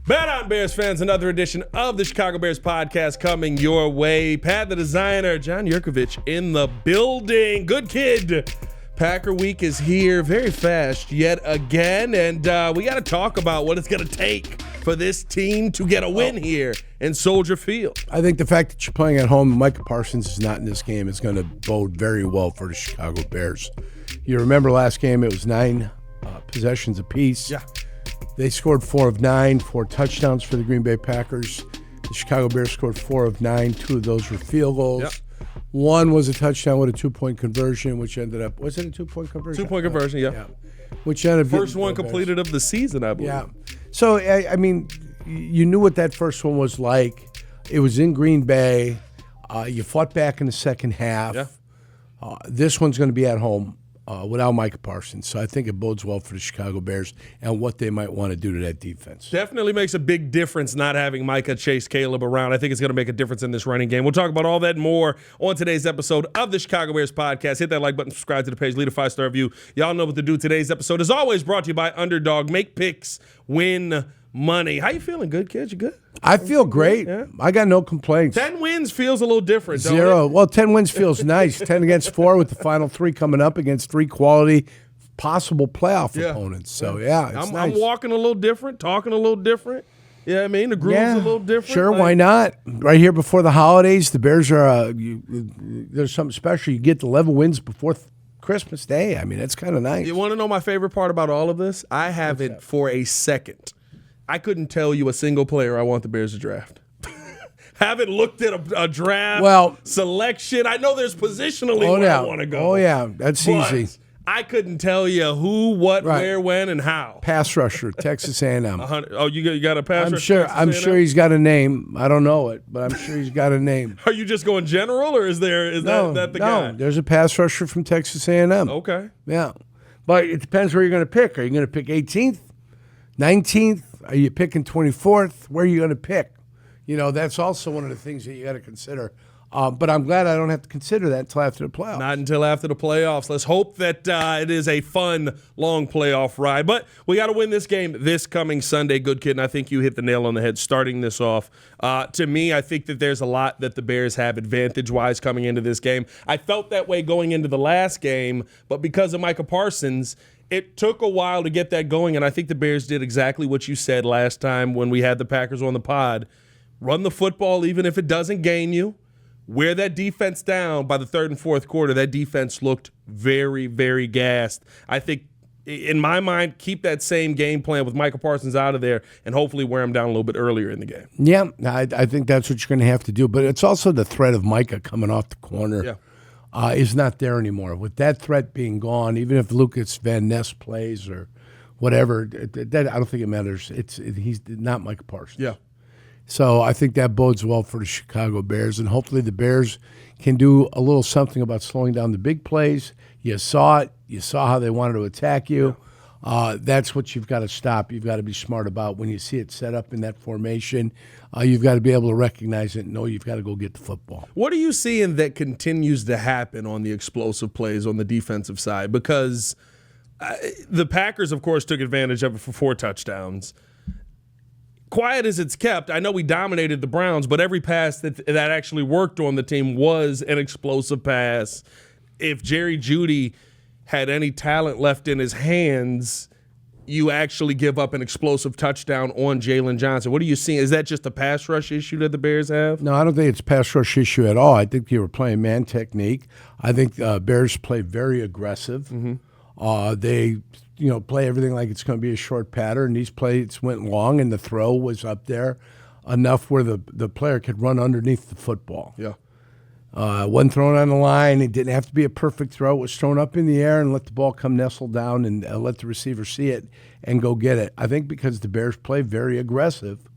Bet on Bears fans, another edition of the Chicago Bears podcast coming your way. Pat the designer, John Jurkovic in the building. Good kid. Packer week is here very fast yet again, and we got to talk about what it's going to take for this team to get a win here in Soldier Field. I think the fact that you're playing at home and Micah Parsons is not in this game is going to bode very well for the Chicago Bears. You remember last game, it was 9 possessions apiece. Yeah. They scored 4 of 9, 4 touchdowns for the Green Bay Packers. The Chicago Bears scored 4 of 9. 2 of those were field goals. Yep. One was a touchdown with a 2-point conversion, which ended up, was it a 2-point conversion? 2-point conversion, yeah. Which ended up First one completed of the season, I believe. Yeah. So, I mean, you knew what that first one was like. It was in Green Bay. You fought back in the second half. Yeah. This one's going to be at home without Micah Parsons. So I think it bodes well for the Chicago Bears and what they might want to do to that defense. Definitely makes a big difference not having Micah, Chase, Caleb around. I think it's going to make a difference in this running game. We'll talk about all that and more on today's episode of the Chicago Bears podcast. Hit that like button, subscribe to the page, leave a 5-star review. Y'all know what to do. Today's episode is always brought to you by Underdog. Make picks, win money. How you feeling? Good, kid? You good? I feel great. Yeah. I got no complaints. 10 wins feels a little different, don't 0. it? Well, 10 wins feels nice. 10 against 4 with the final 3 coming up against 3 quality possible playoff opponents. So, yeah, it's nice. I'm walking a little different, talking a little different. Yeah, I mean, the groove's a little different. Sure, why not? Right here before the holidays, the Bears are there's something special. You get 11 wins before Christmas Day. I mean, that's kind of nice. You want to know my favorite part about all of this? I haven't for a second. I couldn't tell you a single player I want the Bears to draft. Haven't looked at a draft selection. I know there's positionally where I want to go. Oh, yeah, that's easy. I couldn't tell you who, what, where, when, and how. Pass rusher, Texas A&M. You got a pass rusher? I'm sure he's got a name. I don't know it, but I'm sure he's got a name. Are you just going general, or is that the guy? No, there's a pass rusher from Texas A&M. Okay. Yeah. But it depends where you're going to pick. Are you going to pick 18th, 19th? Are you picking 24th? Where are you going to pick? You know, that's also one of the things that you got to consider. But I'm glad I don't have to consider that until after the playoffs. Not until after the playoffs. Let's hope that it is a fun, long playoff ride. But we got to win this game this coming Sunday, good kid, and I think you hit the nail on the head starting this off. To me, I think that there's a lot that the Bears have advantage-wise coming into this game. I felt that way going into the last game, but because of Micah Parsons, it took a while to get that going, and I think the Bears did exactly what you said last time when we had the Packers on the pod. Run the football even if it doesn't gain you. Wear that defense down. By the third and fourth quarter, that defense looked very, very gassed. I think, in my mind, keep that same game plan with Micah Parsons out of there and hopefully wear him down a little bit earlier in the game. Yeah, I think that's what you're going to have to do. But it's also the threat of Micah coming off the corner is not there anymore. With that threat being gone, even if Lucas Van Ness plays or whatever, I don't think it matters. He's not Micah Parsons. Yeah. So I think that bodes well for the Chicago Bears, and hopefully the Bears can do a little something about slowing down the big plays. You saw it. You saw how they wanted to attack you. That's what you've got to stop. You've got to be smart about when you see it set up in that formation. You've got to be able to recognize it and know you've got to go get the football. What are you seeing that continues to happen on the explosive plays on the defensive side? Because the Packers, of course, took advantage of it for 4 touchdowns. Quiet as it's kept, I know we dominated the Browns, but every pass that actually worked on the team was an explosive pass. If Jerry Jeudy had any talent left in his hands, you actually give up an explosive touchdown on Jalen Johnson. What are you seeing? Is that just a pass rush issue that the Bears have? No, I don't think it's a pass rush issue at all. I think you were playing man technique. I think Bears play very aggressive. Mm-hmm. They play everything like it's going to be a short pattern. These plays went long, and the throw was up there enough where the player could run underneath the football. Yeah. Wasn't thrown on the line. It didn't have to be a perfect throw. It was thrown up in the air and let the ball come nestle down and let the receiver see it and go get it. I think because the Bears play very aggressive,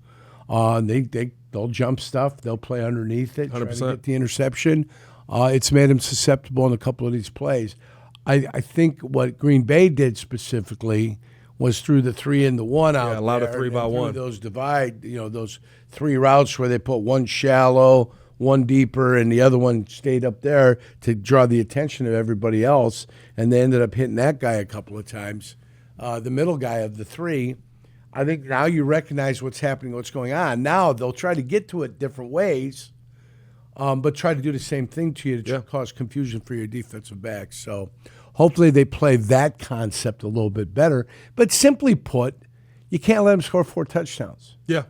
they'll jump stuff. They'll play underneath it, 100%. try to get the interception. It's made them susceptible in a couple of these plays. I think what Green Bay did specifically was through the 3 and the 1 out there. Yeah, a lot of 3-by-1. Those those 3 routes where they put one shallow, one deeper, and the other one stayed up there to draw the attention of everybody else, and they ended up hitting that guy a couple of times. The middle guy of the 3, I think now you recognize what's happening, what's going on. Now they'll try to get to it different ways, but try to do the same thing to you to cause confusion for your defensive backs. So hopefully they play that concept a little bit better. But simply put, you can't let them score 4 touchdowns. Yeah.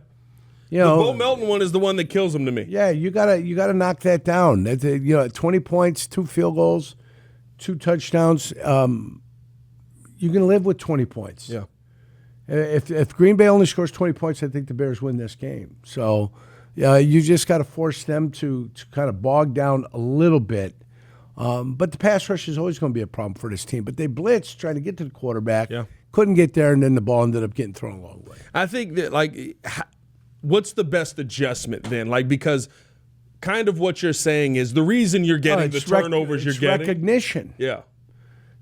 You know, the Bo Melton one is the one that kills them to me. Yeah, you gotta knock that down. 20 points, 2 field goals, 2 touchdowns. You can live with 20 points. Yeah. If Green Bay only scores 20 points, I think the Bears win this game. So you just got to force them to kind of bog down a little bit. But the pass rush is always going to be a problem for this team. But they blitzed trying to get to the quarterback. Yeah. Couldn't get there, and then the ball ended up getting thrown a long way. I think that, what's the best adjustment then? Because kind of what you're saying is the reason you're getting the turnovers you're getting. Recognition. Yeah.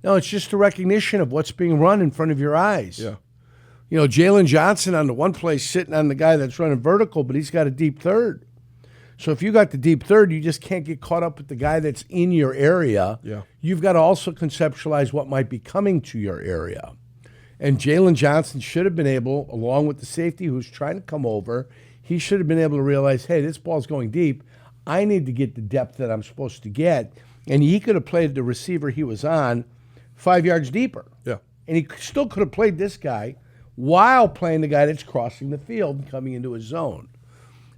No, it's just the recognition of what's being run in front of your eyes. Yeah. Jalen Johnson on the one play sitting on the guy that's running vertical, but he's got a deep third. So if you got the deep third, you just can't get caught up with the guy that's in your area. Yeah. You've got to also conceptualize what might be coming to your area. And Jalen Johnson should have been able, along with the safety who's trying to come over, he should have been able to realize, hey, this ball's going deep. I need to get the depth that I'm supposed to get. And he could have played the receiver he was on 5 yards deeper. Yeah. And he still could have played this guy while playing the guy that's crossing the field and coming into his zone.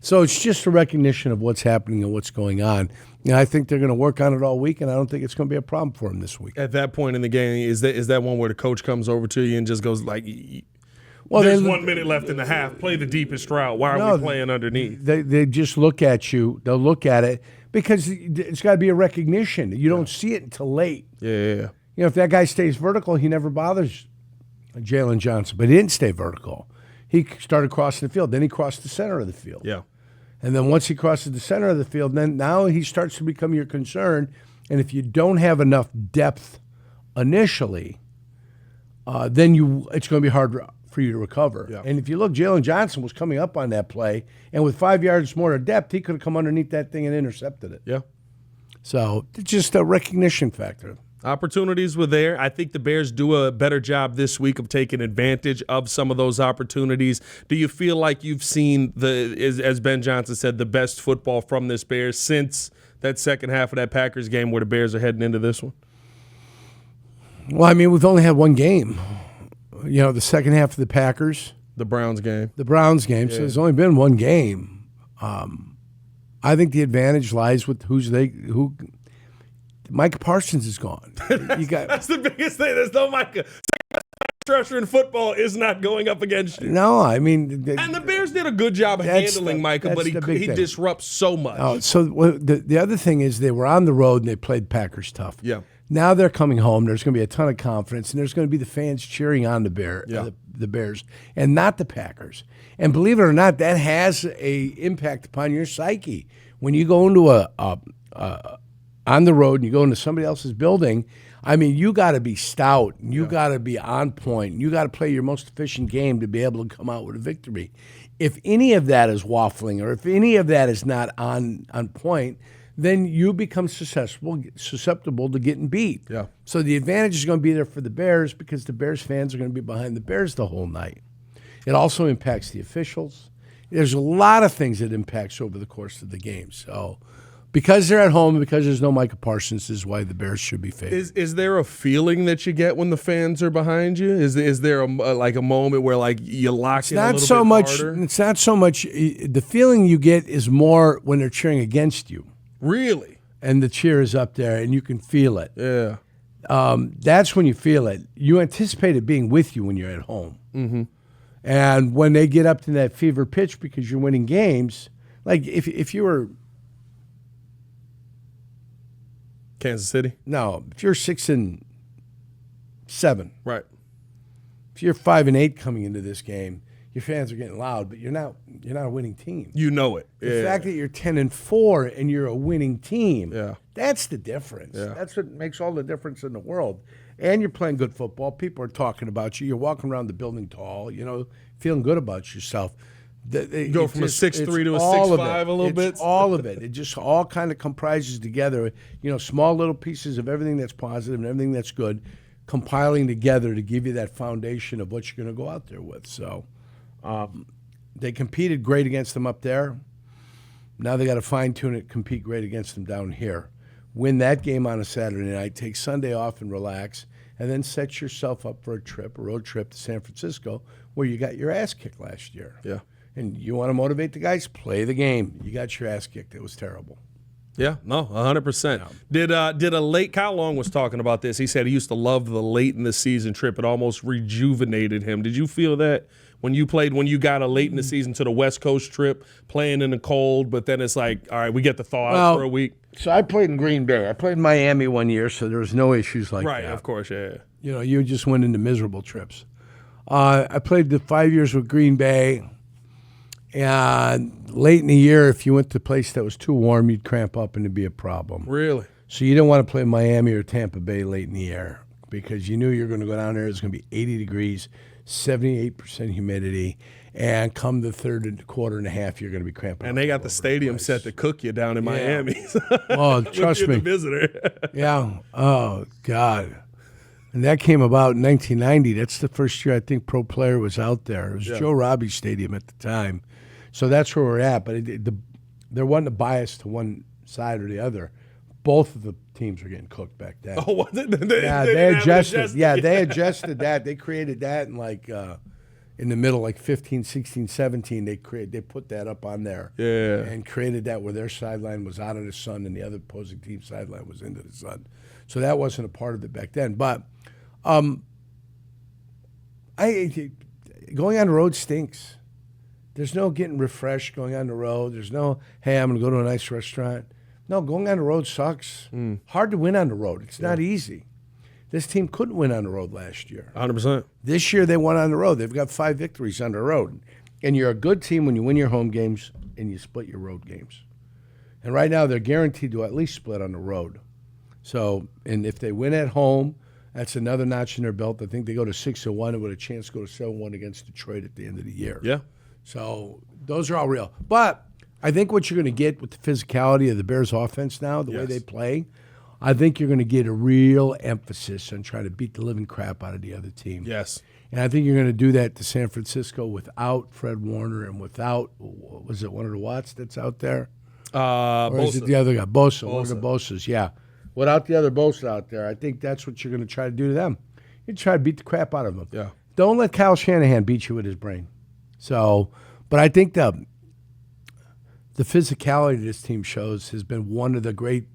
So it's just a recognition of what's happening and what's going on. And I think they're going to work on it all week, and I don't think it's going to be a problem for them this week. At that point in the game, is that one where the coach comes over to you and just goes well, there's 1 minute left in the half. Play the deepest route. Why are we playing underneath? They just look at you. They'll look at it because it's got to be a recognition. You don't see it until late. Yeah. If that guy stays vertical, he never bothers Jalen Johnson. But he didn't stay vertical. He started crossing the field. Then he crossed the center of the field. Yeah. And then once he crosses the center of the field, then now he starts to become your concern. And if you don't have enough depth initially, then it's going to be hard for you to recover. Yeah. And if you look, Jalen Johnson was coming up on that play, and with 5 yards more of depth, he could have come underneath that thing and intercepted it. Yeah. So it's just a recognition factor. Opportunities were there. I think the Bears do a better job this week of taking advantage of some of those opportunities. Do you feel like you've seen, as Ben Johnson said, the best football from this Bears since that second half of that Packers game where the Bears are heading into this one? Well, I mean, we've only had one game. The second half of the Packers. The Browns game. Yeah. So there's only been one game. I think the advantage lies with who Micah Parsons is gone. That's the biggest thing. There's no Micah. Rusher in football is not going up against you. No, I mean... and the Bears did a good job of handling Micah, but he disrupts so much. Oh, so the other thing is they were on the road and they played Packers tough. Yeah. Now they're coming home. There's going to be a ton of confidence, and there's going to be the fans cheering on the Bears, and not the Packers. And believe it or not, that has a impact upon your psyche. When you go into on the road and you go into somebody else's building, I mean, you got to be stout, and you got to be on point, and you got to play your most efficient game to be able to come out with a victory. If any of that is waffling, or if any of that is not on point, then you become susceptible to getting beat. Yeah. So the advantage is going to be there for the Bears because the Bears fans are going to be behind the Bears the whole night. It also impacts the officials. There's a lot of things that impacts over the course of the game. So because they're at home, because there's no Micah Parsons, is why the Bears should be favored. Is there a feeling that you get when the fans are behind you? Is there a moment where you lock in a little bit harder? It's not so much. The feeling you get is more when they're cheering against you. Really? And the cheer is up there, and you can feel it. Yeah. That's when you feel it. You anticipate it being with you when you're at home. Mm-hmm. And when they get up to that fever pitch because you're winning games, like if you were Kansas City? No, if you're 6-7, right? If you're 5-8 coming into this game, your fans are getting loud, but you're not a winning team. You know it. The fact that you're 10-4 and you're a winning team, that's the difference. Yeah. That's what makes all the difference in the world. And you're playing good football. People are talking about you. You're walking around the building tall, feeling good about yourself. You go from a 6'3" to a 6'5" a little bit. It's all of it. It just all kind of comprises together, small little pieces of everything that's positive and everything that's good, compiling together to give you that foundation of what you're going to go out there with. So They competed great against them up there. Now they got to fine-tune it, compete great against them down here. Win that game on a Saturday night, take Sunday off and relax, and then set yourself up for a road trip to San Francisco, where you got your ass kicked last year. Yeah. And you want to motivate the guys? Play the game. You got your ass kicked. It was terrible. Yeah, no, 100%. Did a late, Kyle Long was talking about this. He said he used to love the late in the season trip. It almost rejuvenated him. Did you feel that when you got a late in the season to the West Coast trip, playing in the cold, but then it's like, all right, we get to thaw out for a week? So I played in Green Bay. I played in Miami one year, so there was no issues like that. Right, of course, yeah. You know, you just went into miserable trips. I played the 5 years with Green Bay. And late in the year, if you went to a place that was too warm, you'd cramp up and it'd be a problem. Really? So you didn't want to play Miami or Tampa Bay late in the year because you knew you were going to go down there. It's going to be 80 degrees, 78% humidity, and come the third quarter and a half, you're going to be cramping. And they got the stadium set to cook you down in Miami. Oh, trust me. The visitor. Yeah. Oh, God. And that came about in 1990. That's the first year I think Pro Player was out there. It was Joe Robbie Stadium at the time. So that's where we're at. But there wasn't a bias to one side or the other. Both of the teams were getting cooked back then. Oh, was it? They adjusted. Yeah, they adjusted that. They created that in the middle, like 15, 16, 17. They put that up on there. Yeah. And created that where their sideline was out of the sun and the other opposing team's sideline was into the sun. So that wasn't a part of it back then. But going on the road stinks. There's no getting refreshed going on the road. There's no, hey, I'm going to go to a nice restaurant. No, going on the road sucks. Hard to win on the road. It's not easy. This team couldn't win on the road last year. 100%. This year they won on the road. They've got 5 victories on the road. And you're a good team when you win your home games and you split your road games. And right now they're guaranteed to at least split on the road. So, and if they win at home, that's another notch in their belt. I think they go to 6-1 and with a chance to go to 7-1 against Detroit at the end of the year. Yeah. So those are all real. But I think what you're going to get with the physicality of the Bears offense now, the way they play, I think you're going to get a real emphasis on trying to beat the living crap out of the other team. Yes. And I think you're going to do that to San Francisco without Fred Warner and without, was it one of the Watts that's out there? Or is it the other guy? Bosa. One of the Bosas, yeah. Without the other Bosa out there, I think that's what you're going to try to do to them. You try to beat the crap out of them. Yeah. Don't let Kyle Shanahan beat you with his brain. So, but I think the physicality this team shows has been one of the great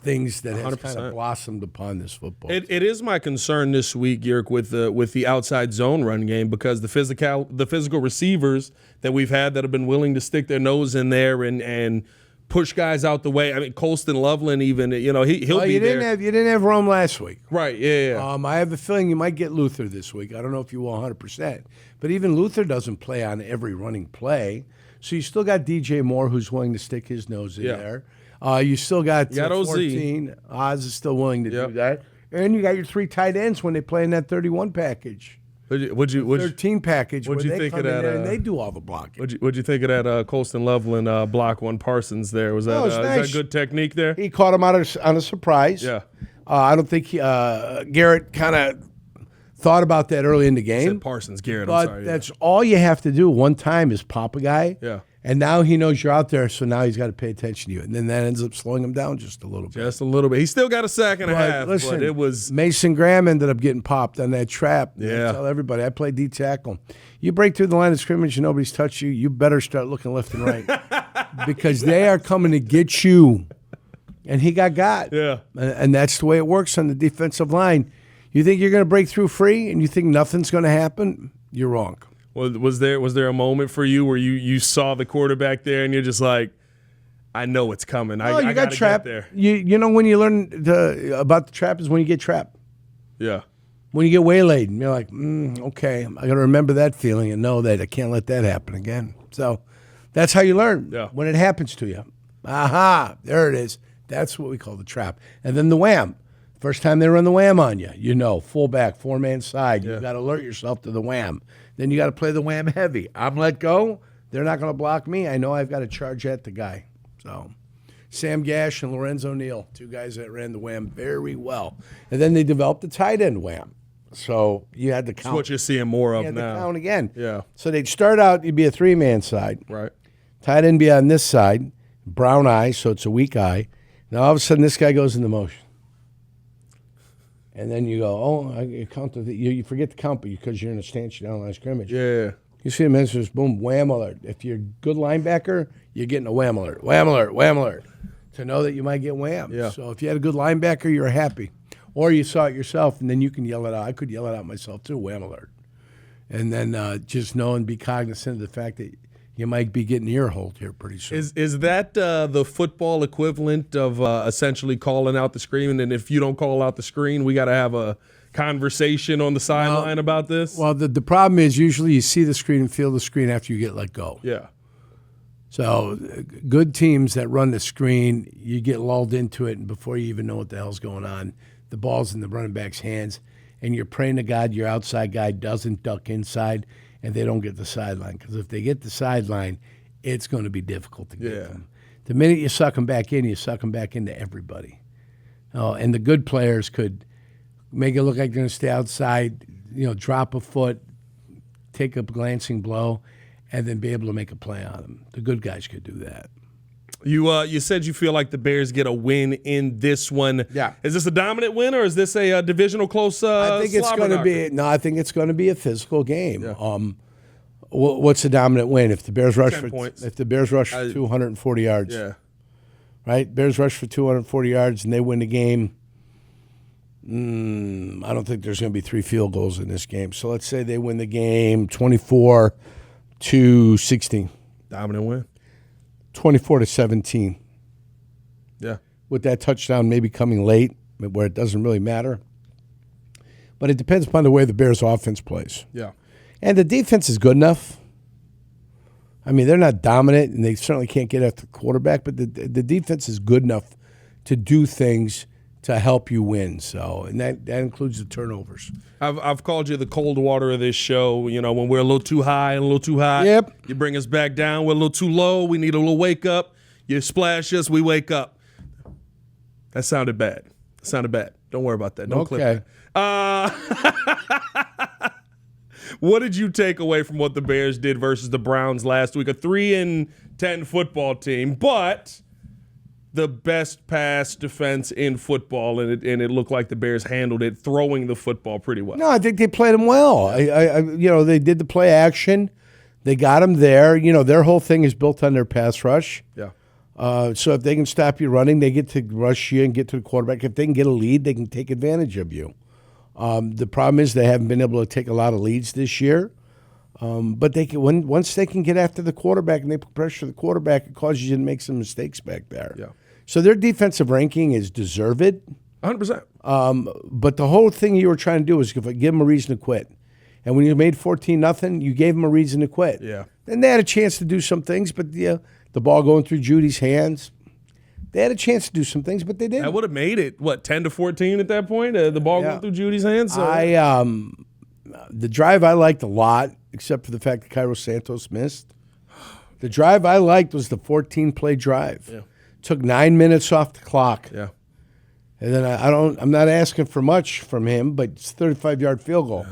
things that has 100%. kind of blossomed upon this football. It is my concern this week, Jurk, with the outside zone run game because the physical receivers that we've had that have been willing to stick their nose in there and push guys out the way. I mean, Colston Loveland even, he'll be there. You didn't have Rome last week. Right, yeah. I have a feeling you might get Luther this week. I don't know if you will 100%. But even Luther doesn't play on every running play. So you still got DJ Moore who's willing to stick his nose in there. You still got 14. Oz is still willing to do that. And you got your 3 tight ends when they play in that 31 package. 13 package. What'd you think of that? And they do all the blocking. What'd you think of that Colston Loveland block one Parsons there? Was that nice. Is that good technique there? He caught him on a surprise. Yeah. I don't think Garrett kind of thought about that early in the game. Said Parsons, Garrett. But I'm sorry. that's all you have to do one time is pop a guy. Yeah. And now he knows you're out there, so now he's got to pay attention to you. And then that ends up slowing him down just a little bit. Just a little bit. He still got a sack and a half, listen, but it was... Mason Graham ended up getting popped on that trap. Yeah. I tell everybody, I play D-tackle. You break through the line of scrimmage and nobody's touched you, you better start looking left and right. Because they are coming to get you. And he got. Yeah. And that's the way it works on the defensive line. You think you're going to break through free and you think nothing's going to happen? You're wrong. Was there a moment for you where you saw the quarterback there and you're just like, I know it's coming. I got trapped there. You know when you learn about the trap is when you get trapped. Yeah. When you get waylaid, and you're like, okay, I got to remember that feeling and know that I can't let that happen again. So that's how you learn when it happens to you. Aha, there it is. That's what we call the trap. And then the wham. First time they run the wham on you, fullback, 4-man side. You've got to alert yourself to the wham. Then you got to play the wham heavy. I'm let go. They're not going to block me. I know I've got to charge at the guy. So Sam Gash and Lorenzo Neal, 2 guys that ran the wham very well. And then they developed the tight end wham. So you had to count. That's what you're seeing more of you had now. to count again. Yeah. So they'd start out, you'd be a three-man side. Right. Tight end be on this side, brown eye, so it's a weak eye. Now all of a sudden this guy goes into motion. And then you go, oh, I count you forget to count because you're in a stance, you're down line of scrimmage. Yeah. You see him answers, boom, wham alert. If you're a good linebacker, you're getting a wham alert. Wham alert, wham alert. To know that you might get whammed. Yeah. So if you had a good linebacker, you're happy. Or you saw it yourself, and then you can yell it out. I could yell it out myself too, wham alert. And then just know and be cognizant of the fact that you might be getting ear hold here pretty soon. Is that the football equivalent of essentially calling out the screen? And if you don't call out the screen, we got to have a conversation on the sideline about this? Well, the problem is usually you see the screen and feel the screen after you get let go. Yeah. So good teams that run the screen, you get lulled into it, and before you even know what the hell's going on, the ball's in the running back's hands, and you're praying to God your outside guy doesn't duck inside and they don't get the sideline. Because if they get the sideline, it's going to be difficult to get them. The minute you suck them back in, you suck them back into everybody. And the good players could make it look like they're going to stay outside, drop a foot, take a glancing blow, and then be able to make a play on them. The good guys could do that. You said you feel like the Bears get a win in this one. Yeah. Is this a dominant win or is this a divisional close? I think it's going to be. No, I think it's going to be a physical game. Yeah. What's the dominant win? If the Bears rush 10 points. If the Bears rush for 240 yards. Yeah. Right. Bears rush for 240 yards and they win the game. I don't think there's going to be 3 field goals in this game. So let's say they win the game 24-16. Dominant win. 24-17. Yeah. With that touchdown maybe coming late, where it doesn't really matter. But it depends upon the way the Bears' offense plays. Yeah. And the defense is good enough. I mean, they're not dominant, and they certainly can't get after the quarterback, but the defense is good enough to do things to help you win. So, and that includes the turnovers. I've called you the cold water of this show. When we're a little too high and a little too hot, Yep. You bring us back down. We're a little too low. We need a little wake up. You splash us, we wake up. That sounded bad. Don't worry about that. Don't clip that. What did you take away from what the Bears did versus the Browns last week? A 3-10 football team, but the best pass defense in football, and it looked like the Bears handled it, throwing the football pretty well. No, I think they played them well. They did the play action. They got them there. Their whole thing is built on their pass rush. Yeah. So if they can stop you running, they get to rush you and get to the quarterback. If they can get a lead, they can take advantage of you. The problem is they haven't been able to take a lot of leads this year. But they can once they can get after the quarterback and they put pressure on the quarterback, it causes you to make some mistakes back there. Yeah. So their defensive ranking is deserved. 100%. But the whole thing you were trying to do was give them a reason to quit. And when you made 14-0, you gave them a reason to quit. Yeah. Then they had a chance to do some things, but the ball going through Judy's hands, they had a chance to do some things, but they didn't. I would have made it, 10-14 at that point? The ball going through Judy's hands? So. The drive I liked a lot, except for the fact that Cairo Santos missed. The drive I liked was the 14-play drive. Yeah. Took 9 minutes off the clock. Yeah. And then I'm not asking for much from him, but it's a 35-yard field goal.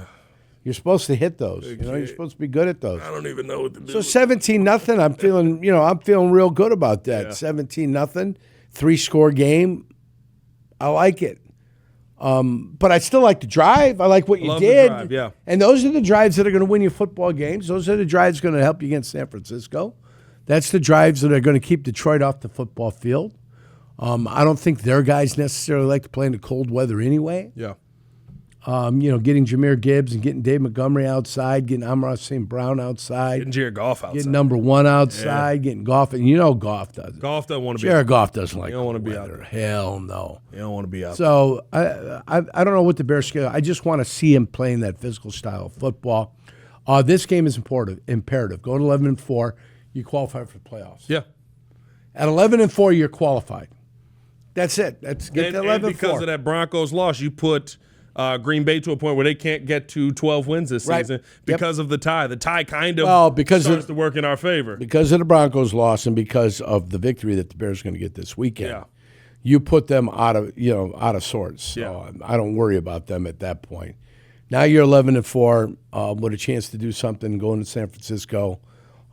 You're supposed to hit those. You're supposed to be good at those. I don't even know what to do. So 17-0, I'm feeling real good about that. 17-0, 3-score game. I like it. But I still like the drive. I like what you did. The drive, yeah. And those are the drives that are going to win you football games. Those are the drives going to help you against San Francisco. That's the drives that are going to keep Detroit off the football field. I don't think their guys necessarily like to play in the cold weather anyway. Yeah. Getting Jahmyr Gibbs and getting Dave Montgomery outside, getting Amon St. Brown outside. Getting Jared Goff outside. Getting number 1 outside, getting Goff. And Goff does. Goff doesn't want to be Jared Goff doesn't like don't want to be out there. there. Hell no. You don't want to be out there. So I don't know what the Bears schedule. I just want to see him playing that physical style of football. This game is imperative. Go to 11-4, you qualify for the playoffs. Yeah. At 11-4, you're qualified. That's it. That's get to 11-4. And because of that Broncos loss, you put Green Bay to a point where they can't get to 12 wins this season because of the tie. The tie kind of starts to work in our favor. Because of the Broncos loss and because of the victory that the Bears are going to get this weekend. Yeah. You put them out of sorts. So Yeah. I don't worry about them at that point. Now you're 11-4 with a chance to do something going to San Francisco.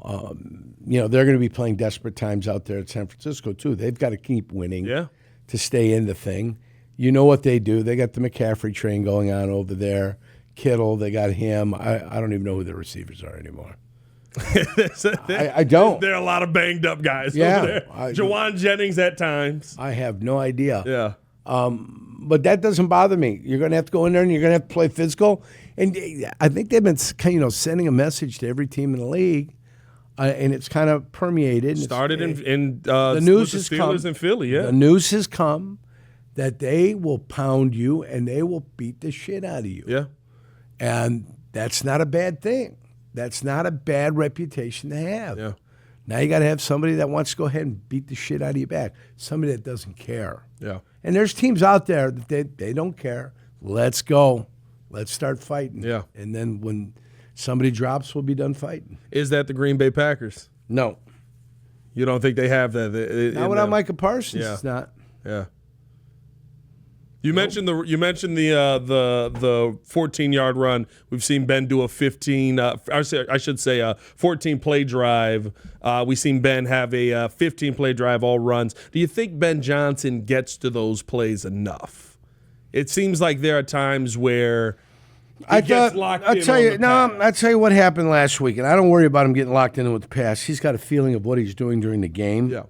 They're going to be playing desperate times out there at San Francisco, too. They've got to keep winning to stay in the thing. You know what they do. They got the McCaffrey train going on over there. Kittle, they got him. I don't even know who their receivers are anymore. I don't. There are a lot of banged up guys over there. Jawan Jennings at times. I have no idea. Yeah. But that doesn't bother me. You're going to have to go in there and you're going to have to play physical. And I think they've been sending a message to every team in the league, and it's kind of permeated. Started in the news with the has Steelers come. in Philly, yeah. The news has come that they will pound you and they will beat the shit out of you. Yeah. And that's not a bad thing. That's not a bad reputation to have. Yeah. Now you got to have somebody that wants to go ahead and beat the shit out of you back. Somebody that doesn't care. Yeah. And there's teams out there that they don't care. Let's go. Let's start fighting. Yeah. And then when somebody drops, we'll be done fighting. Is that the Green Bay Packers? No. You don't think they have that? Not without Micah Parsons. Yeah. It's not. Yeah. You mentioned the 14-yard run. We've seen Ben do a 14-play drive. We've seen Ben have a 15-play drive, all runs. Do you think Ben Johnson gets to those plays enough? It seems like there are times where he gets locked in. I'll tell you what happened last week, and I don't worry about him getting locked in with the pass. He's got a feeling of what he's doing during the game. Yeah.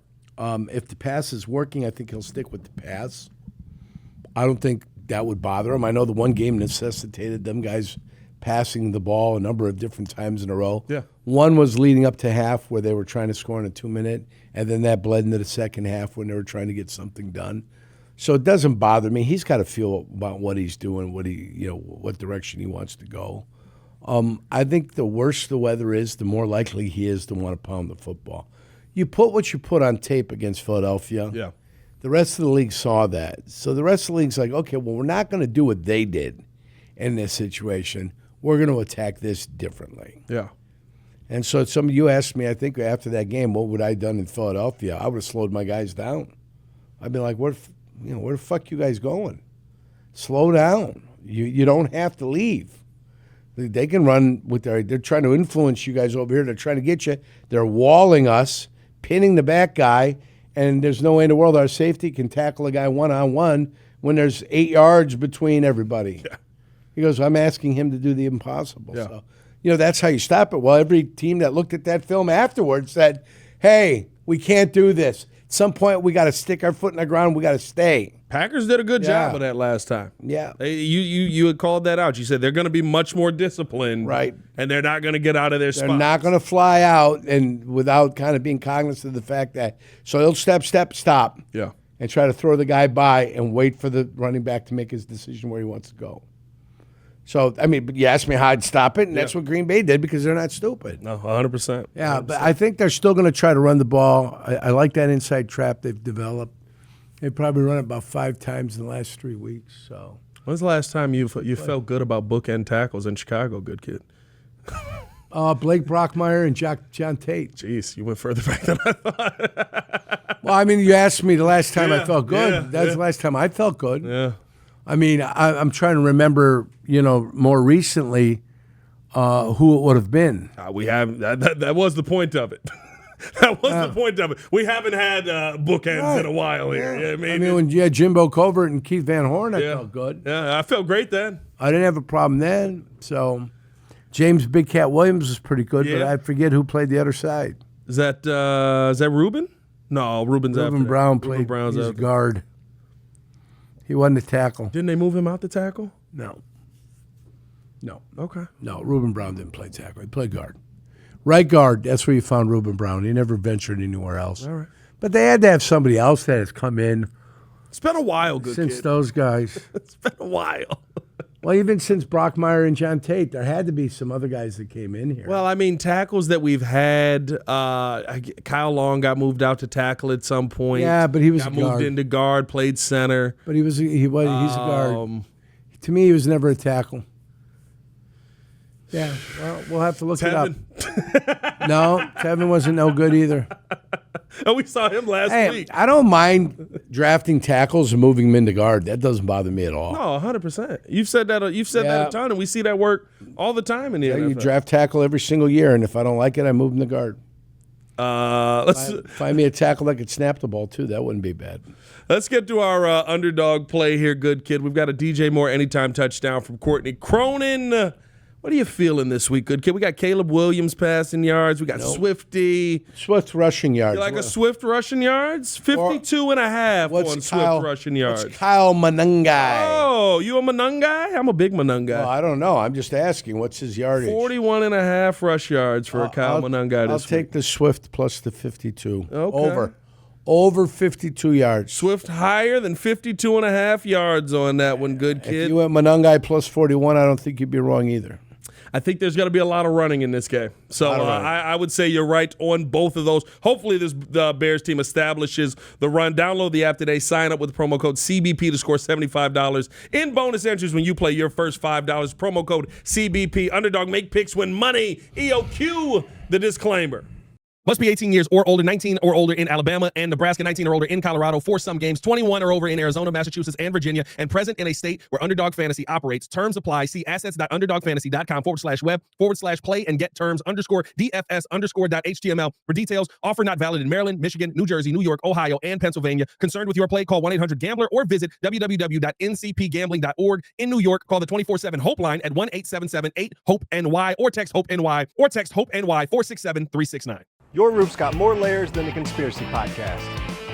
If the pass is working, I think he'll stick with the pass. I don't think that would bother him. I know the one game necessitated them guys passing the ball a number of different times in a row. Yeah. One was leading up to half where they were trying to score in a 2-minute, and then that bled into the second half when they were trying to get something done. So it doesn't bother me. He's got to feel about what he's doing, what direction he wants to go. I think the worse the weather is, the more likely he is to want to pound the football. You put what you put on tape against Philadelphia. Yeah. The rest of the league saw that. So the rest of the league's like, okay, well, we're not going to do what they did in this situation. We're going to attack this differently. Yeah. And so some of you asked me, I think after that game, what would I have done in Philadelphia? I would have slowed my guys down. I'd be like, where the fuck you guys going? Slow down. You don't have to leave. They can run with they're trying to influence you guys over here. They're trying to get you. They're walling us, pinning the back guy, and there's no way in the world our safety can tackle a guy one-on-one when there's 8 yards between everybody. Yeah. He goes, I'm asking him to do the impossible. Yeah. So, that's how you stop it. Well, every team that looked at that film afterwards said, hey, we can't do this. At some point, we got to stick our foot in the ground. We got to stay. Packers did a good job of that last time. Yeah. You had called that out. You said they're going to be much more disciplined. Right. And they're not going to get out of their spots. They're not going to fly out and without kind of being cognizant of the fact that. So he'll step, stop. Yeah. And try to throw the guy by and wait for the running back to make his decision where he wants to go. So, but you asked me how I'd stop it, and that's what Green Bay did because they're not stupid. No, 100%. Yeah, 100%. But I think they're still going to try to run the ball. I like that inside trap they've developed. They probably run it about 5 times in the last 3 weeks. So, when's the last time you felt good about bookend tackles in Chicago, good kid? Blake Brockmeyer and John Tate. Jeez, you went further back than I thought. Well, you asked me the last time I felt good. That's the last time I felt good. Yeah. I'm trying to remember, more recently who it would have been. We have that was the point of it. That was the point of it. We haven't had bookends in a while here. Yeah. Yeah, when you had Jimbo Covert and Keith Van Horn, I felt good. Yeah, I felt great then. I didn't have a problem then. So James Big Cat Williams was pretty good, but I forget who played the other side. Is that Reuben? No, Reuben's after Reuben Brown that. played. Brown's He's a after. guard. He wasn't a tackle. Didn't they move him out to tackle? No. Okay. No, Reuben Brown didn't play tackle. He played guard. Right guard, that's where you found Reuben Brown. He never ventured anywhere else. All right. But they had to have somebody else that has come in. It's been a while, good since kid. Those guys. It's been a while. Well, even since Brockmeyer and John Tate, there had to be some other guys that came in here. Well, tackles that we've had, Kyle Long got moved out to tackle at some point. Yeah, but he was a guard. Moved into guard, played center. But he's a guard. To me, he was never a tackle. Yeah, well, we'll have to look it up. No, Tevin wasn't no good either. And we saw him last week. I don't mind drafting tackles and moving them into guard. That doesn't bother me at all. No, 100%. You've said that that a ton, and we see that work all the time in the NFL. You draft tackle every single year, and if I don't like it, I move them to guard. Find me a tackle that could snap the ball, too. That wouldn't be bad. Let's get to our underdog play here, good kid. We've got a DJ Moore anytime touchdown from Courtney Cronin. What are you feeling this week, good kid? We got Caleb Williams passing yards. We got Swifty. Swift rushing yards. You like a Swift rushing yards? 52 and a half on Swift rushing yards. What's Kyle Monangai? Oh, you a Monangai? I'm a big Monangai. Well, I don't know. I'm just asking. What's his yardage? 41 and a half rush yards for Kyle Monangai I'll this week. take the Swift plus the 52. Okay. Over 52 yards. Swift higher than 52 and a half yards on that one, good kid. If you went Monangai plus 41, I don't think you'd be wrong either. I think there's going to be a lot of running in this game. So I would say you're right on both of those. Hopefully the Bears team establishes the run. Download the app today. Sign up with the promo code CBP to score $75 in bonus entries when you play your first $5. Promo code CBP. Underdog, make picks, win money. EOQ, the disclaimer. Must be 18 years or older, 19 or older in Alabama and Nebraska, 19 or older in Colorado for some games, 21 or over in Arizona, Massachusetts, and Virginia, and present in a state where Underdog Fantasy operates. Terms apply. See assets.underdogfantasy.com/web/play and get terms _DFS_.html for details. Offer not valid in Maryland, Michigan, New Jersey, New York, Ohio, and Pennsylvania. Concerned with your play? Call 1-800-GAMBLER or visit www.ncpgambling.org. In New York, call the 24/7 Hope line at 1-877-8-HOPE-NY or text HOPE-NY 467-369. Your roof's got more layers than a conspiracy podcast.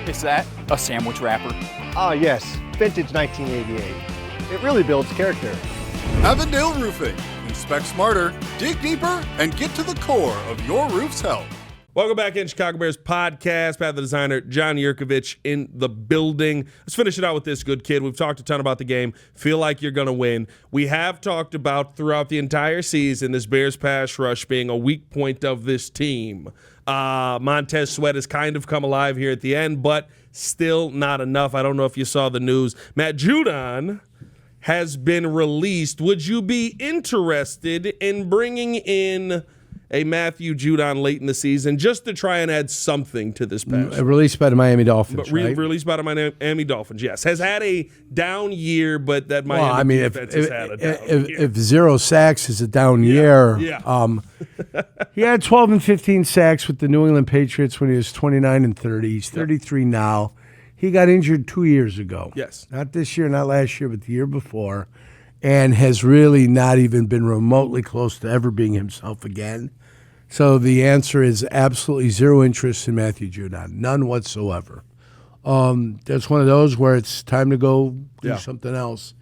Is that a sandwich wrapper? Ah, yes. Vintage 1988. It really builds character. Avondale Roofing. Inspect smarter, dig deeper, and get to the core of your roof's health. Welcome back in Chicago Bears podcast. Pat the designer, John Jurkovic in the building. Let's finish it out with this, good kid. We've talked a ton about the game. Feel like you're going to win. We have talked about throughout the entire season this Bears pass rush being a weak point of this team. Montez Sweat has kind of come alive here at the end, but still not enough. I don't know if you saw the news. Matt Judon has been released. Would you be interested in bringing in a Matthew Judon late in the season just to try and add something to this pass? Released by the Miami Dolphins, right? Released by the Miami Dolphins, yes. Has had a down year, but that Miami defense has had a down year. If 0 sacks is a down year, he had 12 and 15 sacks with the New England Patriots when he was 29 and 30. He's 33 now. He got injured 2 years ago. Yes. Not this year, not last year, but the year before, and has really not even been remotely close to ever being himself again. So the answer is absolutely zero interest in Matthew Judon, none whatsoever. That's one of those where it's time to go do something else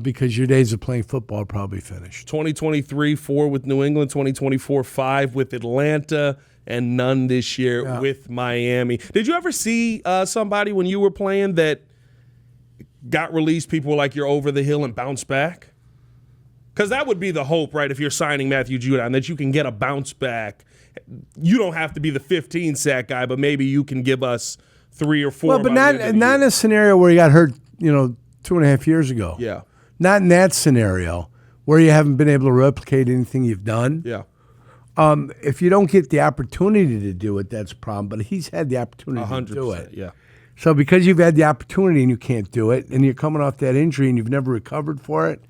because your days of playing football are probably finished. 2023, 4 with New England, 2024, 5 with Atlanta, and none this year with Miami. Did you ever see somebody when you were playing that got released, people were like, you're over the hill and bounce back? Because that would be the hope, right, if you're signing Matthew Judon, that you can get a bounce back. You don't have to be the 15-sack guy, but maybe you can give us 3 or 4. Well, but not in a scenario where he got hurt, 2.5 years ago. Yeah. Not in that scenario where you haven't been able to replicate anything you've done. Yeah. If you don't get the opportunity to do it, that's a problem. But he's had the opportunity 100%, to do it. Yeah. So because you've had the opportunity and you can't do it, and you're coming off that injury and you've never recovered for it,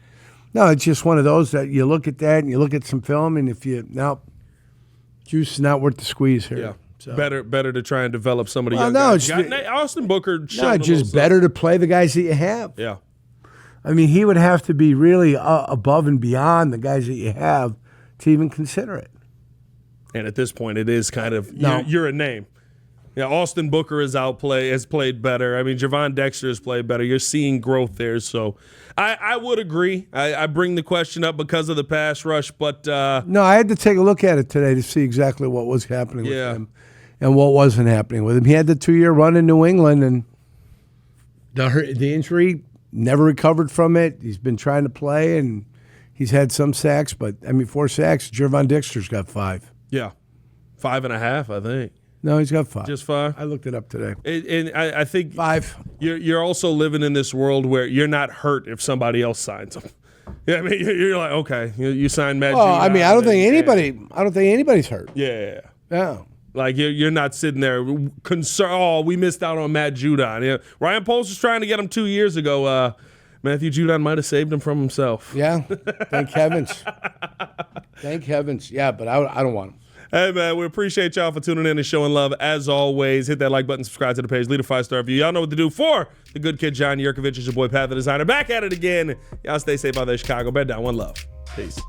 no, it's just one of those that you look at that and you look at some film, and if you juice is not worth the squeeze here. Yeah. So. Better to try and develop some of the young guys. Austin Booker. No, just better to play the guys that you have. Yeah. I mean, he would have to be really above and beyond the guys that you have to even consider it. And at this point, it is kind of you're a name. Yeah, Austin Booker has played better. I mean, Javon Dexter has played better. You're seeing growth there. So I would agree. I bring the question up because of the pass rush, but no, I had to take a look at it today to see exactly what was happening with him and what wasn't happening with him. He had the 2-year run in New England, and the injury, never recovered from it. He's been trying to play, and he's had some sacks, but 4 sacks. Javon Dexter's got 5. Yeah, 5.5, I think. No, he's got 5. Just 5? I looked it up today. And I think 5. You're also living in this world where you're not hurt if somebody else signs them. Yeah, I mean, you're like, okay, you signed Matt. Oh, I don't think anybody's hurt. Yeah. No. Like, you're not sitting there concerned, oh, we missed out on Matt Judon. Yeah. Ryan Poles was trying to get him 2 years ago. Matthew Judon might have saved him from himself. Yeah, thank heavens. Thank heavens. Yeah, but I don't want him. Hey, man, we appreciate y'all for tuning in and showing love. As always, hit that like button, subscribe to the page, leave a 5-star review. Y'all know what to do. For the good kid, John Jurkovic, is your boy, Pat the Designer. Back at it again. Y'all stay safe out there, Chicago. Bed down. One love. Peace.